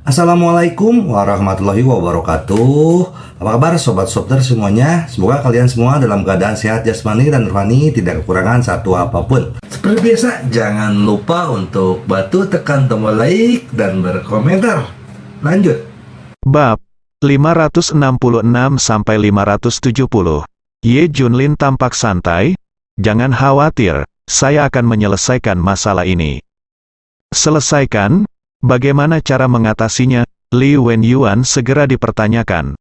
Assalamualaikum warahmatullahi wabarakatuh. Apa kabar sobat Sopter semuanya? Semoga kalian semua dalam keadaan sehat jasmani dan rohani, tidak kekurangan satu apapun. Seperti biasa, jangan lupa untuk bantu tekan tombol like dan berkomentar. Lanjut. Bab 566-570. Ye Junlin tampak santai. Jangan khawatir, saya akan menyelesaikan masalah ini. Selesaikan? Bagaimana cara mengatasinya? Li Wenyuan segera dipertanyakan.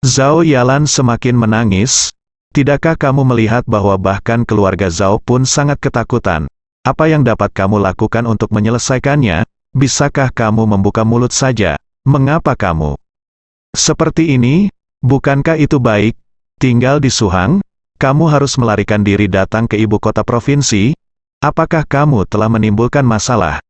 Zhao Yalan semakin menangis. Tidakkah kamu melihat bahwa bahkan keluarga Zhao pun sangat ketakutan? Apa yang dapat kamu lakukan untuk menyelesaikannya? Bisakah kamu membuka mulut saja? Mengapa kamu seperti ini? Bukankah itu baik? Tinggal di Suhang, kamu harus melarikan diri datang ke ibu kota provinsi? Apakah kamu telah menimbulkan masalah?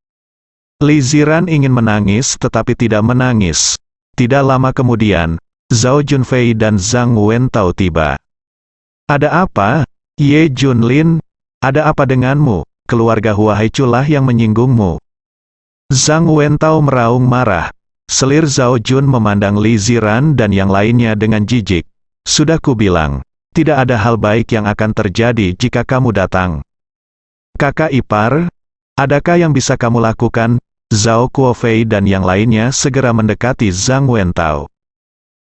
Li Ziran ingin menangis tetapi tidak menangis. Tidak lama kemudian, Zhao Junfei dan Zhang Wentao tiba. Ada apa? Ye Junlin, ada apa denganmu? Keluarga Hua Haichu lah yang menyinggungmu. Zhang Wentao meraung marah. Selir Zhao Jun memandang Li Ziran dan yang lainnya dengan jijik. Sudah kubilang, tidak ada hal baik yang akan terjadi jika kamu datang. Kakak ipar, adakah yang bisa kamu lakukan? Zhao Kuofei dan yang lainnya segera mendekati Zhang Wentao.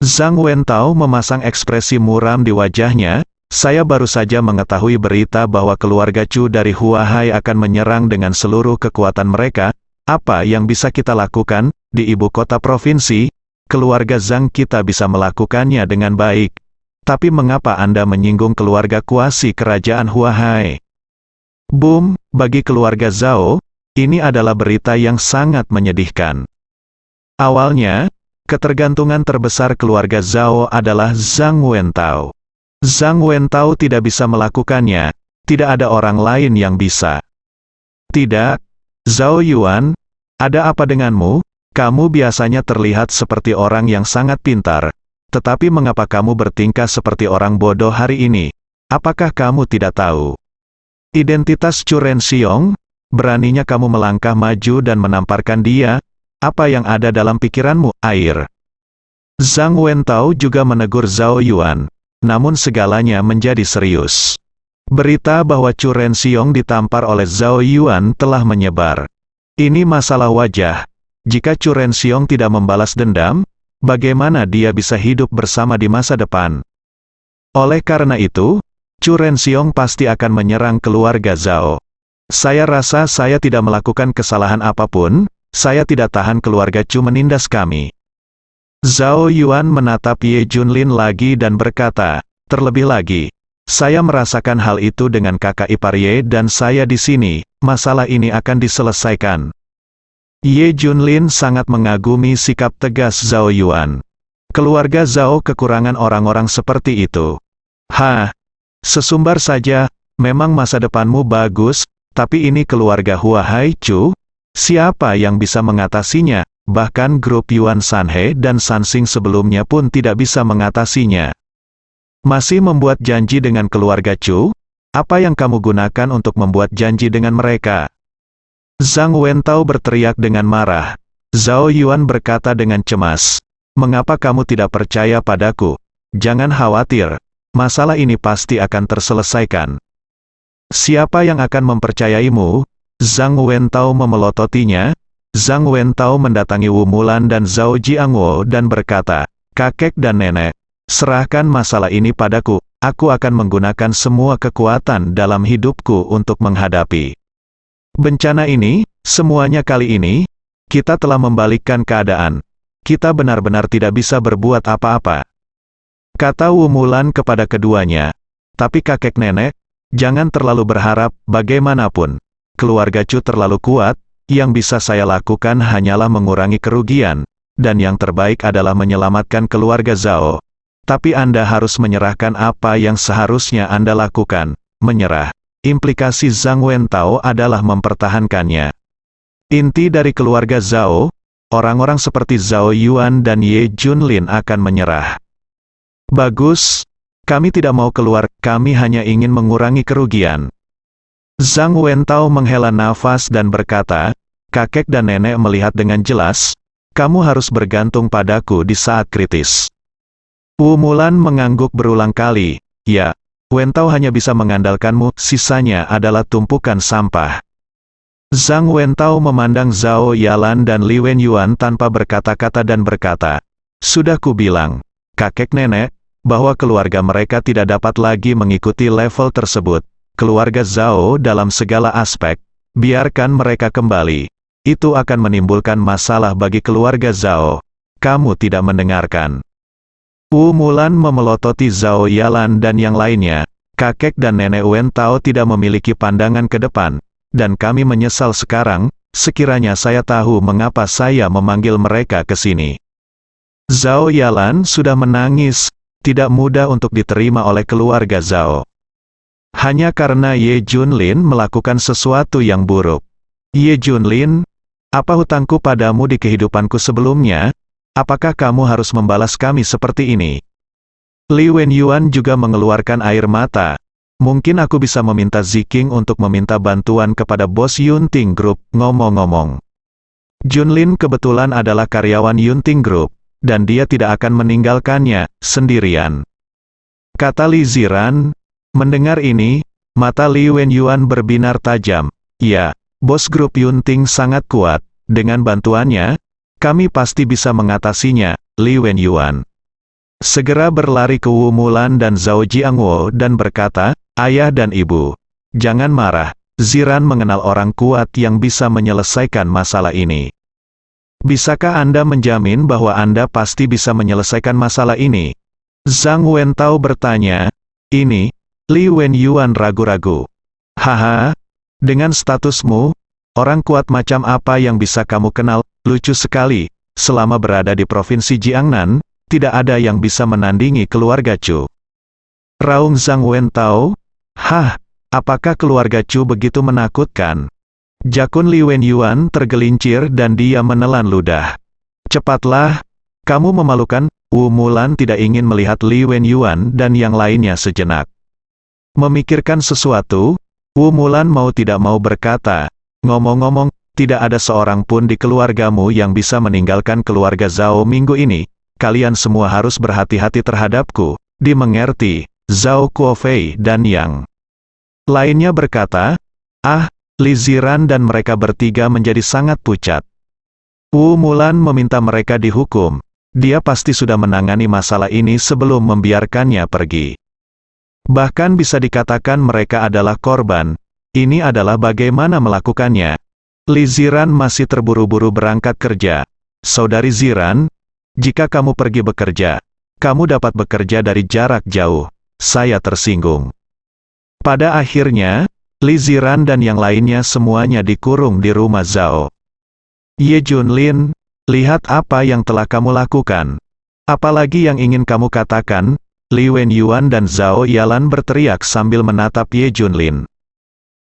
Zhang Wentao memasang ekspresi muram di wajahnya. Saya baru saja mengetahui berita bahwa keluarga Chu dari Huahai akan menyerang dengan seluruh kekuatan mereka. Apa yang bisa kita lakukan? Di ibu kota provinsi, keluarga Zhang kita bisa melakukannya dengan baik. Tapi mengapa Anda menyinggung keluarga kuasi kerajaan Huahai? Boom, bagi keluarga Zhao, ini adalah berita yang sangat menyedihkan. Awalnya, ketergantungan terbesar keluarga Zhao adalah Zhang Wentao. Zhang Wentao tidak bisa melakukannya, tidak ada orang lain yang bisa. Tidak, Zhao Yuan, ada apa denganmu? Kamu biasanya terlihat seperti orang yang sangat pintar, tetapi mengapa kamu bertingkah seperti orang bodoh hari ini? Apakah kamu tidak tahu identitas Chu Renxiong? Beraninya kamu melangkah maju dan menamparkan dia? Apa yang ada dalam pikiranmu? Air. Zhang Wentao juga menegur Zhao Yuan. Namun segalanya menjadi serius. Berita bahwa Chu Renxiong ditampar oleh Zhao Yuan telah menyebar. Ini masalah wajah. Jika Chu Renxiong tidak membalas dendam, bagaimana dia bisa hidup bersama di masa depan? Oleh karena itu, Chu Renxiong pasti akan menyerang keluarga Zhao. Saya rasa saya tidak melakukan kesalahan apapun, saya tidak tahan keluarga Chu menindas kami. Zhao Yuan menatap Ye Junlin lagi dan berkata, terlebih lagi, saya merasakan hal itu dengan kakak ipar Ye dan saya di sini, masalah ini akan diselesaikan. Ye Junlin sangat mengagumi sikap tegas Zhao Yuan. Keluarga Zhao kekurangan orang-orang seperti itu. Sesumbar saja, memang masa depanmu bagus, tapi ini keluarga Hua Haichu, siapa yang bisa mengatasinya? Bahkan grup Yuan Sanhe dan Sansing sebelumnya pun tidak bisa mengatasinya. Masih membuat janji dengan keluarga Chu? Apa yang kamu gunakan untuk membuat janji dengan mereka? Zhang Wentao berteriak dengan marah. Zhao Yuan berkata dengan cemas, mengapa kamu tidak percaya padaku? Jangan khawatir, masalah ini pasti akan terselesaikan. Siapa yang akan mempercayaimu? Zhang Wentao memelototinya. Zhang Wentao mendatangi Wu Mulan dan Zhao Jiangwo dan berkata, kakek dan nenek, serahkan masalah ini padaku, aku akan menggunakan semua kekuatan dalam hidupku untuk menghadapi bencana ini. Semuanya kali ini, kita telah membalikkan keadaan. Kita benar-benar tidak bisa berbuat apa-apa. Kata Wu Mulan kepada keduanya. Tapi kakek nenek, jangan terlalu berharap, bagaimanapun. Keluarga Chu terlalu kuat, yang bisa saya lakukan hanyalah mengurangi kerugian, dan yang terbaik adalah menyelamatkan keluarga Zhao. Tapi Anda harus menyerahkan apa yang seharusnya Anda lakukan, menyerah. Implikasi Zhang Wentao adalah mempertahankannya. Inti dari keluarga Zhao, orang-orang seperti Zhao Yuan dan Ye Junlin akan menyerah. Bagus. Kami tidak mau keluar, kami hanya ingin mengurangi kerugian. Zhang Wentao menghela nafas dan berkata, kakek dan nenek melihat dengan jelas, kamu harus bergantung padaku di saat kritis. Wu Mulan mengangguk berulang kali, ya, Wen Tao hanya bisa mengandalkanmu, sisanya adalah tumpukan sampah. Zhang Wen Tao memandang Zhao Yalan dan Li Wenyuan tanpa berkata-kata dan berkata, sudah kubilang, kakek nenek, bahwa keluarga mereka tidak dapat lagi mengikuti level tersebut. Keluarga Zhao dalam segala aspek, biarkan mereka kembali. Itu akan menimbulkan masalah bagi keluarga Zhao. Kamu tidak mendengarkan. Wu Mulan memelototi Zhao Yalan dan yang lainnya. Kakek dan nenek Wen Tao tidak memiliki pandangan ke depan, dan kami menyesal sekarang, sekiranya saya tahu mengapa saya memanggil mereka ke sini. Zhao Yalan sudah menangis, tidak mudah untuk diterima oleh keluarga Zhao. Hanya karena Ye Junlin melakukan sesuatu yang buruk. Ye Junlin, apa hutangku padamu di kehidupanku sebelumnya? Apakah kamu harus membalas kami seperti ini? Li Wenyuan juga mengeluarkan air mata. Mungkin aku bisa meminta Ziking untuk meminta bantuan kepada bos Yunting Group. Ngomong-ngomong, Junlin kebetulan adalah karyawan Yunting Group, dan dia tidak akan meninggalkannya sendirian. Kata Li Ziran. Mendengar ini, mata Li Wenyuan berbinar tajam. Ya, bos grup Yunting sangat kuat. Dengan bantuannya, kami pasti bisa mengatasinya, Li Wenyuan. Segera berlari ke Wu Mulan dan Zhao Jiangwo dan berkata, ayah dan ibu, jangan marah. Ziran mengenal orang kuat yang bisa menyelesaikan masalah ini. Bisakah Anda menjamin bahwa Anda pasti bisa menyelesaikan masalah ini? Zhang Wen Tao bertanya. Ini, Li Wenyuan ragu-ragu. Haha, dengan statusmu, orang kuat macam apa yang bisa kamu kenal? Lucu sekali, selama berada di provinsi Jiangnan, tidak ada yang bisa menandingi keluarga Chu. Raung Zhang Wen Tao, hah, apakah keluarga Chu begitu menakutkan? Jakun Li Wenyuan tergelincir dan dia menelan ludah. Cepatlah, kamu memalukan. Wu Mulan tidak ingin melihat Li Wenyuan dan yang lainnya sejenak. Memikirkan sesuatu, Wu Mulan mau tidak mau berkata, ngomong-ngomong, tidak ada seorang pun di keluargamu yang bisa meninggalkan keluarga Zhao minggu ini. Kalian semua harus berhati-hati terhadapku. Dimengerti, Zhao Kuofei dan yang lainnya berkata, Li Ziran dan mereka bertiga menjadi sangat pucat. Wu Mulan meminta mereka dihukum. Dia pasti sudah menangani masalah ini sebelum membiarkannya pergi. Bahkan bisa dikatakan mereka adalah korban. Ini adalah bagaimana melakukannya. Li Ziran masih terburu-buru berangkat kerja. Saudari Ziran, jika kamu pergi bekerja, kamu dapat bekerja dari jarak jauh. Saya tersinggung. Pada akhirnya, Li Ziran dan yang lainnya semuanya dikurung di rumah Zhao. Ye Junlin, lihat apa yang telah kamu lakukan. Apalagi yang ingin kamu katakan? Li Wenyuan dan Zhao Yalan berteriak sambil menatap Ye Junlin.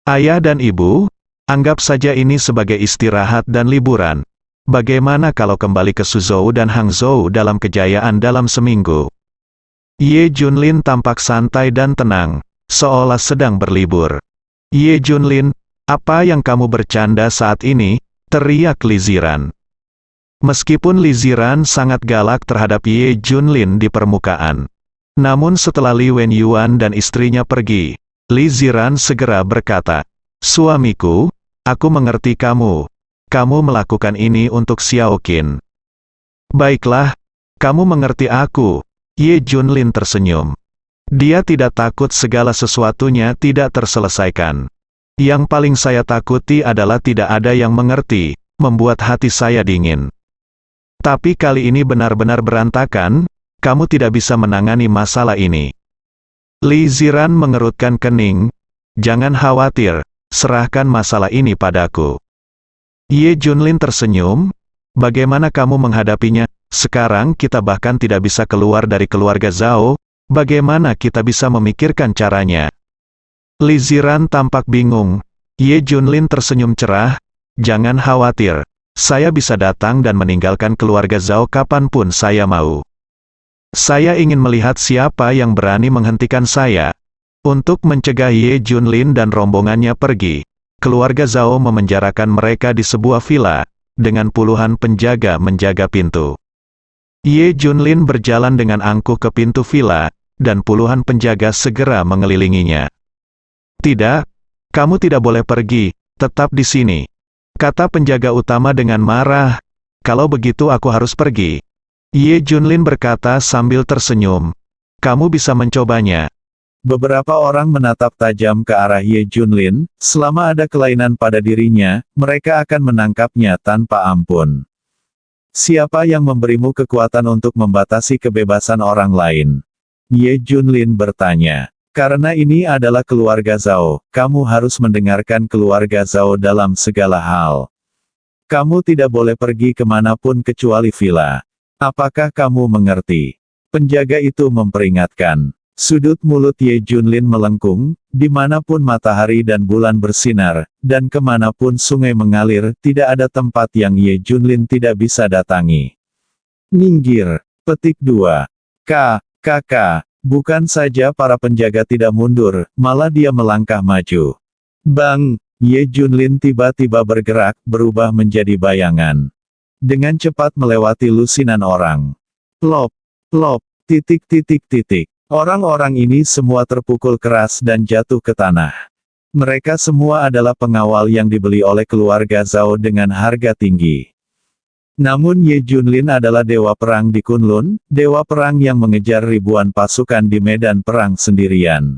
Ayah dan ibu, anggap saja ini sebagai istirahat dan liburan. Bagaimana kalau kembali ke Suzhou dan Hangzhou dalam kejayaan dalam seminggu? Ye Junlin tampak santai dan tenang, seolah sedang berlibur. Ye Junlin, apa yang kamu bercanda saat ini? Teriak Li Ziran. Meskipun Li Ziran sangat galak terhadap Ye Junlin di permukaan, namun setelah Li Wenyuan dan istrinya pergi, Li Ziran segera berkata, suamiku, aku mengerti kamu. Kamu melakukan ini untuk Xiao Qin. Baiklah, kamu mengerti aku. Ye Junlin tersenyum. Dia tidak takut segala sesuatunya tidak terselesaikan. Yang paling saya takuti adalah tidak ada yang mengerti, membuat hati saya dingin. Tapi kali ini benar-benar berantakan, kamu tidak bisa menangani masalah ini. Li Ziran mengerutkan kening. Jangan khawatir, serahkan masalah ini padaku. Ye Junlin tersenyum. Bagaimana kamu menghadapinya? Sekarang kita bahkan tidak bisa keluar dari keluarga Zhao. Bagaimana kita bisa memikirkan caranya? Li Ziran tampak bingung. Ye Junlin tersenyum cerah. Jangan khawatir, saya bisa datang dan meninggalkan keluarga Zhao kapanpun saya mau. Saya ingin melihat siapa yang berani menghentikan saya. Untuk mencegah Ye Junlin dan rombongannya pergi, keluarga Zhao memenjarakan mereka di sebuah villa. dengan puluhan penjaga menjaga pintu. Ye Junlin berjalan dengan angkuh ke pintu villa, dan puluhan penjaga segera mengelilinginya. "Tidak, kamu tidak boleh pergi, tetap di sini," kata penjaga utama dengan marah. "Kalau begitu aku harus pergi." Ye Junlin berkata sambil tersenyum. "Kamu bisa mencobanya." Beberapa orang menatap tajam ke arah Ye Junlin. Selama ada kelainan pada dirinya, mereka akan menangkapnya tanpa ampun. "Siapa yang memberimu kekuatan untuk membatasi kebebasan orang lain?" Ye Junlin bertanya. "Karena ini adalah keluarga Zhao, kamu harus mendengarkan keluarga Zhao dalam segala hal. Kamu tidak boleh pergi kemanapun kecuali villa. Apakah kamu mengerti?" Penjaga itu memperingatkan. Sudut mulut Ye Junlin melengkung, dimanapun matahari dan bulan bersinar, dan kemanapun sungai mengalir, tidak ada tempat yang Ye Junlin tidak bisa datangi. "Minggir." Petik 2. Kakak, bukan saja para penjaga tidak mundur, malah dia melangkah maju. Bang! Ye Junlin tiba-tiba bergerak, berubah menjadi bayangan. Dengan cepat melewati lusinan orang. Plop, plop, titik. Orang-orang ini semua terpukul keras dan jatuh ke tanah. Mereka semua adalah pengawal yang dibeli oleh keluarga Zhao dengan harga tinggi. Namun Ye Junlin adalah dewa perang di Kunlun, dewa perang yang mengejar ribuan pasukan di medan perang sendirian.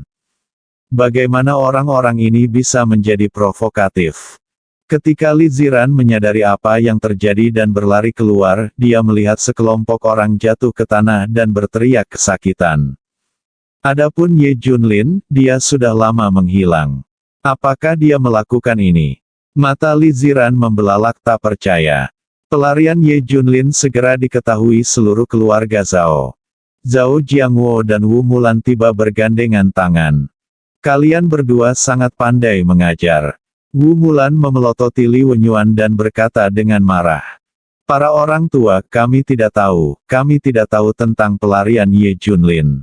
Bagaimana orang-orang ini bisa menjadi provokatif? Ketika Li Ziran menyadari apa yang terjadi dan berlari keluar, dia melihat sekelompok orang jatuh ke tanah dan berteriak kesakitan. Adapun Ye Junlin, dia sudah lama menghilang. Apakah dia melakukan ini? Mata Li Ziran membelalak tak percaya. Pelarian Ye Junlin segera diketahui seluruh keluarga Zhao. Zhao Jiangwo dan Wu Mulan tiba bergandengan tangan. "Kalian berdua sangat pandai mengajar." Wu Mulan memelototi Li Wenyuan dan berkata dengan marah. "Para orang tua, kami tidak tahu tentang pelarian Ye Junlin."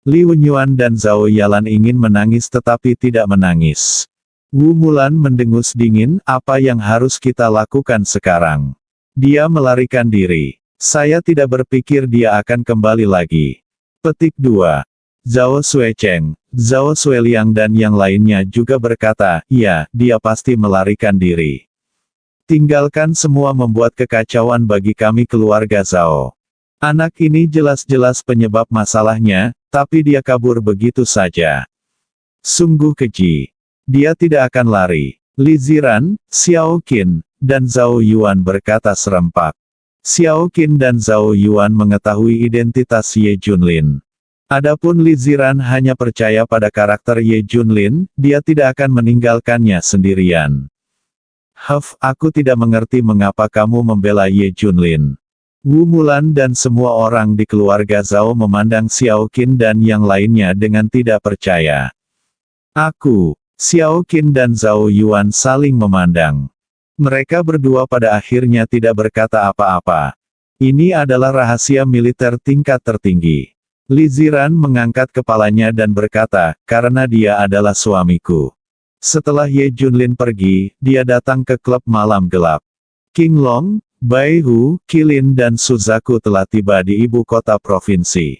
Li Wenyuan dan Zhao Yalan ingin menangis tetapi tidak menangis. Wu Mulan mendengus dingin, "Apa yang harus kita lakukan sekarang?" Dia melarikan diri. "Saya tidak berpikir dia akan kembali lagi." Petik 2. Zhao Xuecheng, Zhao Xueliang dan yang lainnya juga berkata, "Ya, dia pasti melarikan diri. Tinggalkan semua membuat kekacauan bagi kami keluarga Zhao. Anak ini jelas-jelas penyebab masalahnya, tapi dia kabur begitu saja. Sungguh keji. Dia tidak akan lari." Li Ziran, Xiao Qin, dan Zhao Yuan berkata serempak. Xiao Qin dan Zhao Yuan mengetahui identitas Ye Junlin. Adapun Li Ziran hanya percaya pada karakter Ye Junlin, dia tidak akan meninggalkannya sendirian. Aku tidak mengerti mengapa kamu membela Ye Junlin." Wu Mulan dan semua orang di keluarga Zhao memandang Xiao Qin dan yang lainnya dengan tidak percaya. Xiao Qin dan Zhao Yuan saling memandang. Mereka berdua pada akhirnya tidak berkata apa-apa. Ini adalah rahasia militer tingkat tertinggi. Li Ziran mengangkat kepalanya dan berkata, "Karena dia adalah suamiku." Setelah Ye Junlin pergi, dia datang ke klub malam gelap. King Long, Bai Hu, Qilin dan Suzaku telah tiba di ibu kota provinsi.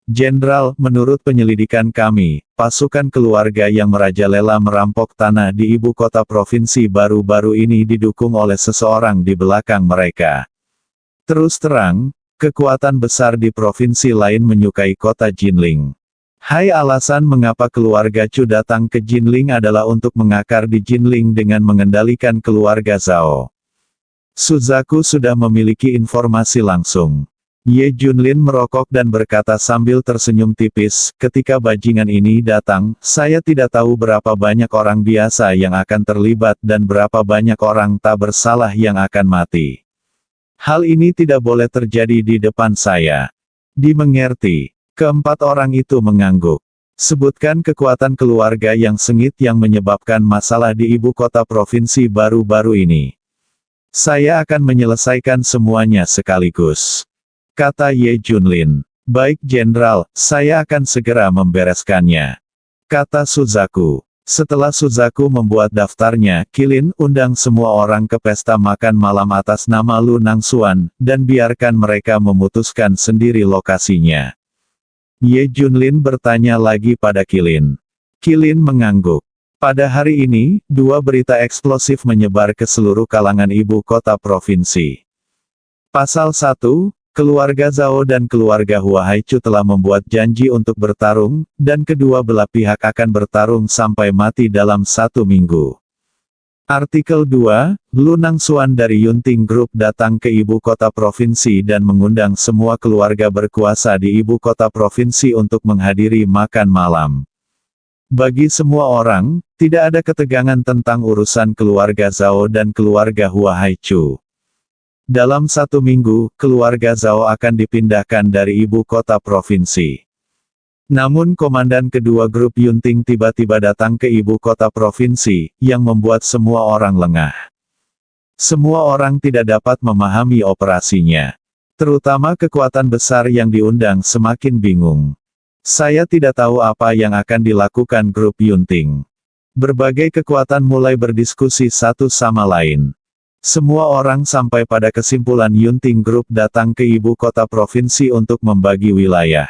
"Jenderal, menurut penyelidikan kami, pasukan keluarga yang merajalela merampok tanah di ibu kota provinsi baru-baru ini didukung oleh seseorang di belakang mereka. Terus terang, kekuatan besar di provinsi lain menyukai kota Jinling. Hai, alasan mengapa keluarga Chu datang ke Jinling adalah untuk mengakar di Jinling dengan mengendalikan keluarga Zhao." Suzaku sudah memiliki informasi langsung. Ye Junlin merokok dan berkata sambil tersenyum tipis, "Ketika bajingan ini datang, saya tidak tahu berapa banyak orang biasa yang akan terlibat dan berapa banyak orang tak bersalah yang akan mati. Hal ini tidak boleh terjadi di depan saya." "Dimengerti." Keempat orang itu mengangguk. "Sebutkan kekuatan keluarga yang sengit yang menyebabkan masalah di ibu kota provinsi baru-baru ini. Saya akan menyelesaikan semuanya sekaligus," kata Ye Junlin. "Baik Jenderal, saya akan segera membereskannya," kata Suzaku. Setelah Suzaku membuat daftarnya, Qilin undang semua orang ke pesta makan malam atas nama Lu Nangxuan, dan biarkan mereka memutuskan sendiri lokasinya. Ye Junlin bertanya lagi pada Qilin. Qilin mengangguk. Pada hari ini, dua berita eksplosif menyebar ke seluruh kalangan ibu kota provinsi. Pasal 1, keluarga Zhao dan keluarga Hua Haichu telah membuat janji untuk bertarung, dan kedua belah pihak akan bertarung sampai mati dalam 1 minggu. Artikel 2, Lu Nangxuan dari Yunting Group datang ke ibu kota provinsi dan mengundang semua keluarga berkuasa di ibu kota provinsi untuk menghadiri makan malam. Bagi semua orang, tidak ada ketegangan tentang urusan keluarga Zhao dan keluarga Hua Haichu. Dalam 1 minggu, keluarga Zhao akan dipindahkan dari ibu kota provinsi. Namun komandan kedua grup Yunting tiba-tiba datang ke ibu kota provinsi, yang membuat semua orang lengah. Semua orang tidak dapat memahami operasinya. Terutama kekuatan besar yang diundang semakin bingung. Saya tidak tahu apa yang akan dilakukan grup Yunting. Berbagai kekuatan mulai berdiskusi satu sama lain. Semua orang sampai pada kesimpulan Yunting Group datang ke ibu kota provinsi untuk membagi wilayah.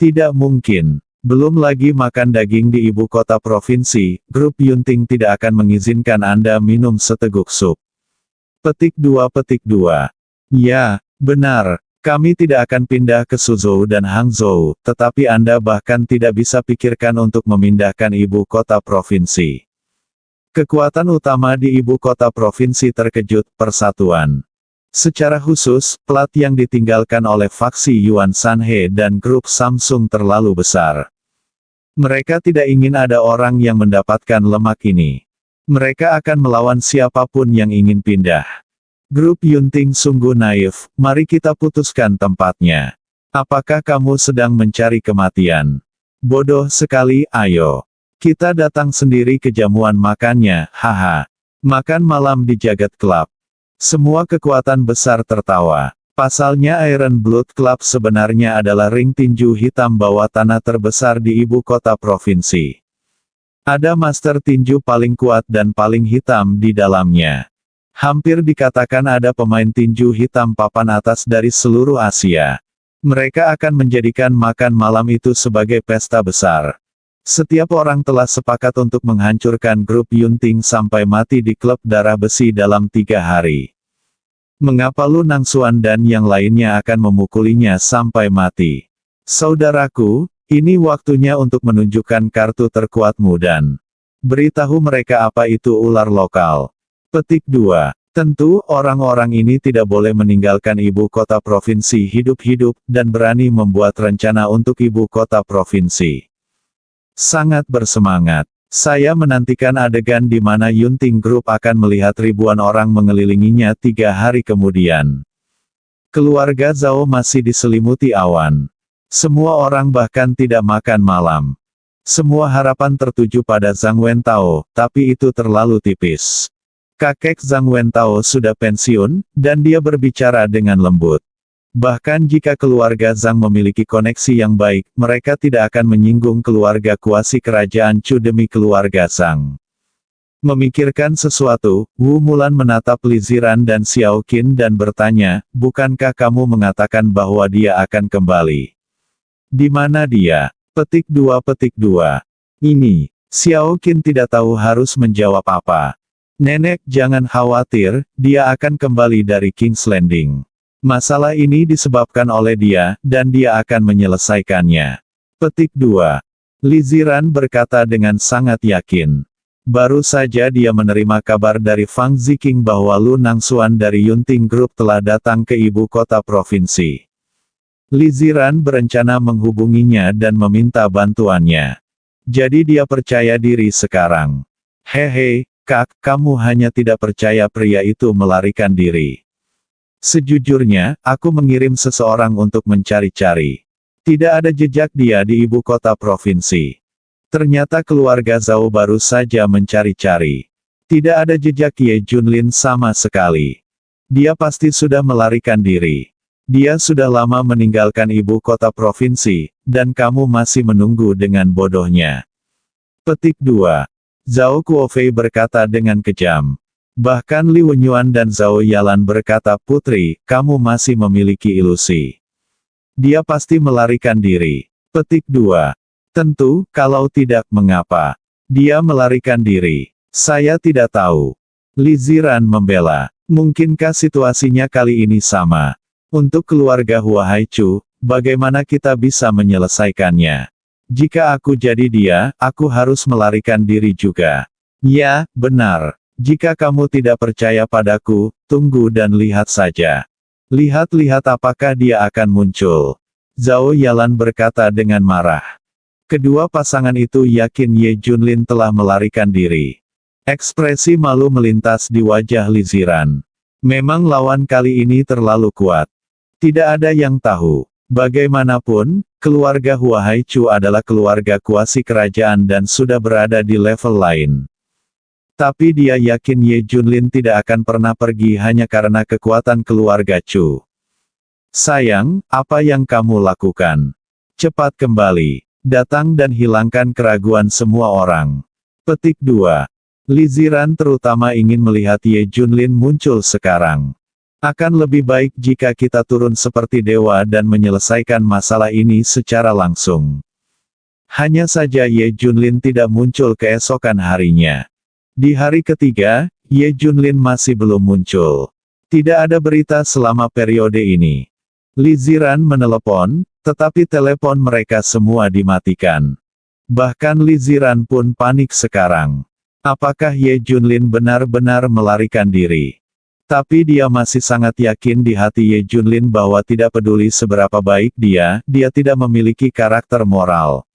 Tidak mungkin. Belum lagi makan daging di ibu kota provinsi, grup Yunting tidak akan mengizinkan Anda minum seteguk sup. Petik 2. Ya, benar. Kami tidak akan pindah ke Suzhou dan Hangzhou, tetapi Anda bahkan tidak bisa pikirkan untuk memindahkan ibu kota provinsi. Kekuatan utama di ibu kota provinsi terkejut, persatuan. Secara khusus, plat yang ditinggalkan oleh faksi Yuan Sanhe dan grup Samsung terlalu besar. Mereka tidak ingin ada orang yang mendapatkan lemak ini. Mereka akan melawan siapapun yang ingin pindah. Grup Yunting sungguh naif, mari kita putuskan tempatnya. Apakah kamu sedang mencari kematian? Bodoh sekali, ayo. Kita datang sendiri ke jamuan makannya, haha. Makan malam di Jagat Club. Semua kekuatan besar tertawa. Pasalnya Iron Blood Club sebenarnya adalah ring tinju hitam bawah tanah terbesar di ibu kota provinsi. Ada master tinju paling kuat dan paling hitam di dalamnya. Hampir dikatakan ada pemain tinju hitam papan atas dari seluruh Asia. Mereka akan menjadikan makan malam itu sebagai pesta besar. Setiap orang telah sepakat untuk menghancurkan grup Yunting sampai mati di klub darah besi dalam 3 hari. Mengapa Lu Nangxuan dan yang lainnya akan memukulinya sampai mati? Saudaraku, ini waktunya untuk menunjukkan kartu terkuatmu dan beritahu mereka apa itu ular lokal. Petik 2. Tentu, orang-orang ini tidak boleh meninggalkan ibu kota provinsi hidup-hidup, dan berani membuat rencana untuk ibu kota provinsi. Sangat bersemangat. Saya menantikan adegan di mana Yunting Group akan melihat ribuan orang mengelilinginya 3 hari kemudian. Keluarga Zhao masih diselimuti awan. Semua orang bahkan tidak makan malam. Semua harapan tertuju pada Zhang Wentao, tapi itu terlalu tipis. Kakek Zhang Wentao sudah pensiun, dan dia berbicara dengan lembut. Bahkan jika keluarga Zhang memiliki koneksi yang baik, mereka tidak akan menyinggung keluarga kuasi kerajaan Chu demi keluarga Zhang. Memikirkan sesuatu, Wu Mulan menatap Li Ziran dan Xiao Qin dan bertanya, bukankah kamu mengatakan bahwa dia akan kembali? Di mana dia? Petik 2. Ini. Xiao Qin tidak tahu harus menjawab apa. Nenek jangan khawatir, dia akan kembali dari King's Landing. Masalah ini disebabkan oleh dia, dan dia akan menyelesaikannya. Petik 2. Li Ziran berkata dengan sangat yakin. Baru saja dia menerima kabar dari Fang Ziqing bahwa Lu Nangxuan dari Yunting Group telah datang ke ibu kota provinsi. Li Ziran berencana menghubunginya dan meminta bantuannya. Jadi dia percaya diri sekarang. Hehe, Kak, kamu hanya tidak percaya pria itu melarikan diri. Sejujurnya, aku mengirim seseorang untuk mencari-cari. Tidak ada jejak dia di ibu kota provinsi. Ternyata keluarga Zhao baru saja mencari-cari. Tidak ada jejak Ye Junlin sama sekali. Dia pasti sudah melarikan diri. Dia sudah lama meninggalkan ibu kota provinsi, dan kamu masih menunggu dengan bodohnya. Petik 2. Zhao Kuofei berkata dengan kejam. Bahkan Li Wenyuan dan Zhao Yalan berkata, "Putri, kamu masih memiliki ilusi. Dia pasti melarikan diri." Petik 2. Tentu, kalau tidak, mengapa dia melarikan diri? Saya tidak tahu. Li Ziran membela. Mungkinkah situasinya kali ini sama? Untuk keluarga Hua Haichu, bagaimana kita bisa menyelesaikannya? Jika aku jadi dia, aku harus melarikan diri juga. Ya, benar. Jika kamu tidak percaya padaku, tunggu dan lihat saja. Lihat-lihat apakah dia akan muncul. Zhao Yalan berkata dengan marah. Kedua pasangan itu yakin Ye Junlin telah melarikan diri. Ekspresi malu melintas di wajah Li Ziran. Memang lawan kali ini terlalu kuat. Tidak ada yang tahu. Bagaimanapun, keluarga Hua Haichu adalah keluarga kuasi kerajaan dan sudah berada di level lain. Tapi dia yakin Ye Junlin tidak akan pernah pergi hanya karena kekuatan keluarga Chu. Sayang, apa yang kamu lakukan? Cepat kembali. Datang dan hilangkan keraguan semua orang. Petik 2. Li Ziran terutama ingin melihat Ye Junlin muncul sekarang. Akan lebih baik jika kita turun seperti dewa dan menyelesaikan masalah ini secara langsung. Hanya saja Ye Junlin tidak muncul keesokan harinya. Di hari ketiga, Ye Junlin masih belum muncul. Tidak ada berita selama periode ini. Li Ziran menelepon, tetapi telepon mereka semua dimatikan. Bahkan Li Ziran pun panik sekarang. Apakah Ye Junlin benar-benar melarikan diri? Tapi dia masih sangat yakin di hati Ye Junlin bahwa tidak peduli seberapa baik dia tidak memiliki karakter moral.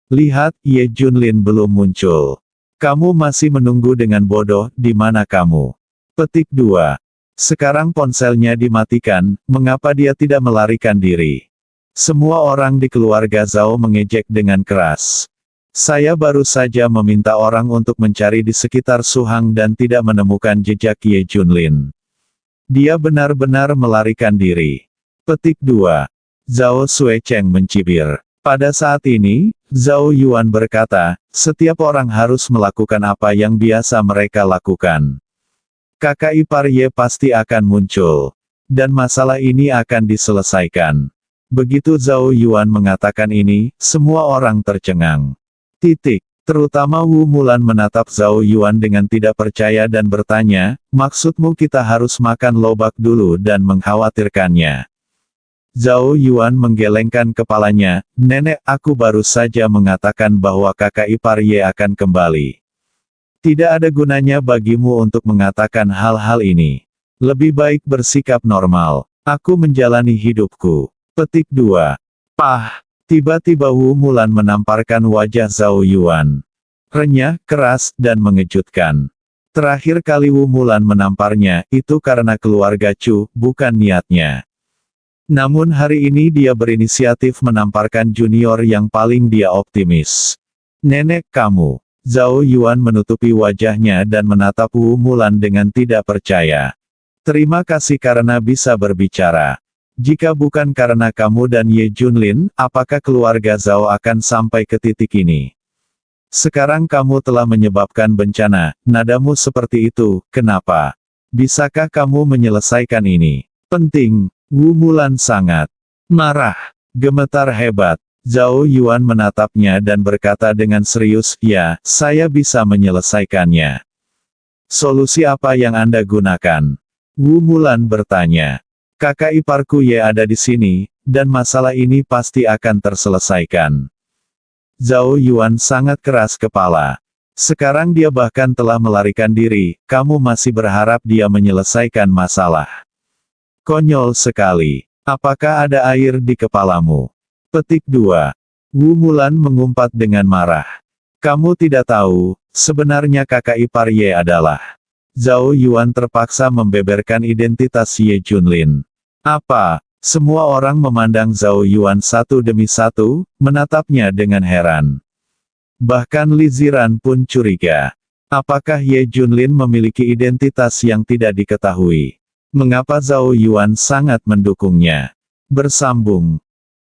Lihat, Ye Junlin belum muncul. Kamu masih menunggu dengan bodoh, di mana kamu? Petik 2. Sekarang ponselnya dimatikan, mengapa dia tidak melarikan diri? Semua orang di keluarga Zhao mengejek dengan keras. Saya baru saja meminta orang untuk mencari di sekitar Suhang dan tidak menemukan jejak Ye Junlin. Dia benar-benar melarikan diri. Petik 2. Zhao Suecheng mencibir. Pada saat ini, Zhao Yuan berkata, setiap orang harus melakukan apa yang biasa mereka lakukan. Kakak ipar Ye pasti akan muncul. Dan masalah ini akan diselesaikan. Begitu Zhao Yuan mengatakan ini, semua orang tercengang. Terutama Wu Mulan menatap Zhao Yuan dengan tidak percaya dan bertanya, maksudmu kita harus makan lobak dulu dan mengkhawatirkannya? Zhao Yuan menggelengkan kepalanya, nenek, aku baru saja mengatakan bahwa kakak ipar Ye akan kembali. Tidak ada gunanya bagimu untuk mengatakan hal-hal ini. Lebih baik bersikap normal. Aku menjalani hidupku. Petik 2. Pah! Tiba-tiba Wu Mulan menamparkan wajah Zhao Yuan. Renyah, keras, dan mengejutkan. Terakhir kali Wu Mulan menamparnya, itu karena keluarga Chu, bukan niatnya. Namun hari ini dia berinisiatif menamparkan junior yang paling dia optimis. Nenek kamu. Zhao Yuan menutupi wajahnya dan menatap Wu Mulan dengan tidak percaya. Terima kasih karena bisa berbicara. Jika bukan karena kamu dan Ye Junlin, apakah keluarga Zhao akan sampai ke titik ini? Sekarang kamu telah menyebabkan bencana, nadamu seperti itu, kenapa? Bisakah kamu menyelesaikan ini? Penting. Wu Mulan sangat marah, gemetar hebat. Zhao Yuan menatapnya dan berkata dengan serius, ya, saya bisa menyelesaikannya. Solusi apa yang Anda gunakan? Wu Mulan bertanya. Kakak iparku Ye ada di sini, dan masalah ini pasti akan terselesaikan. Zhao Yuan sangat keras kepala. Sekarang dia bahkan telah melarikan diri, kamu masih berharap dia menyelesaikan masalah. Konyol sekali. Apakah ada air di kepalamu? Petik 2. Wu Mulan mengumpat dengan marah. Kamu tidak tahu, sebenarnya kakak ipar Ye adalah. Zhao Yuan terpaksa membeberkan identitas Ye Junlin. Apa? Semua orang memandang Zhao Yuan satu demi satu, menatapnya dengan heran. Bahkan Li Ziran pun curiga. Apakah Ye Junlin memiliki identitas yang tidak diketahui? Mengapa Zhao Yuan sangat mendukungnya? Bersambung.